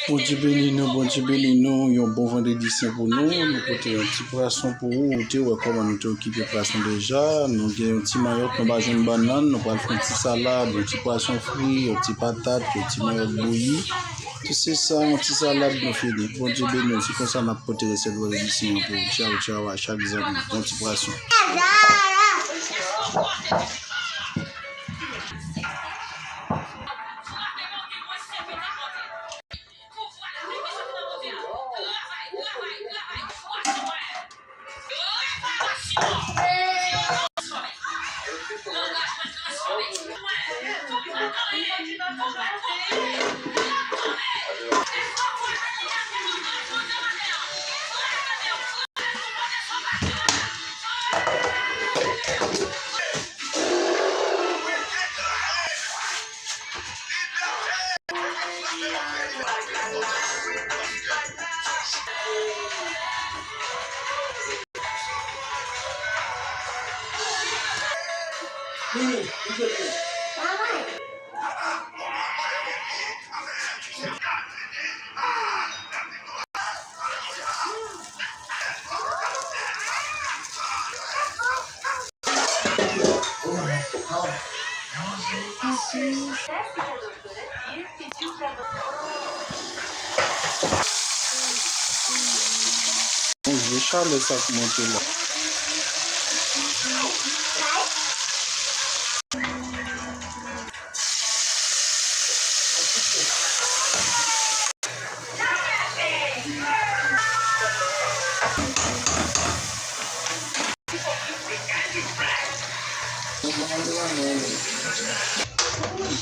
Bon Dieu béni nous, un bon vendredi saint pour nous. Nous portons un petit poisson pour vous. Vous comment nous t'occupons occupé poisson déjà. Nous avons un petit maillot, nous avons une banane, nous avons un petit salade, un petit poisson frit, un petit patate, un petit maillot bouilli. Tout c'est ça, un petit salade, nous fini. Bon Dieu béni nous, c'est comme ça nous portons cette vendredi saint pour vous. Ciao, ciao à chaque jour. Bon petit poisson. Je vais charler ça pour monter là.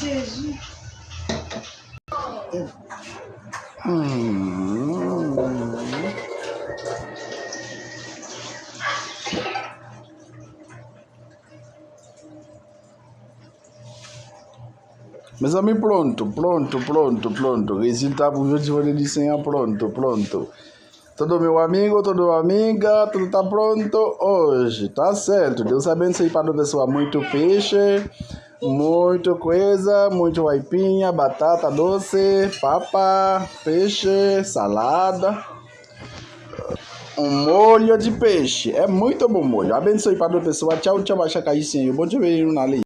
Jésus. Meus amigos, pronto. Resultado para o vídeo de desenhar pronto. Todo meu amigo, toda amiga, tudo tá pronto hoje, tá certo. Deus abençoe para a pessoa. Muito peixe, muita coisa, muito aipinha, batata doce, papa, peixe, salada, molho de peixe. É muito bom molho. Abençoe para a pessoa. Tchau, tchau, baixa caixinha. Bom dia, na lei.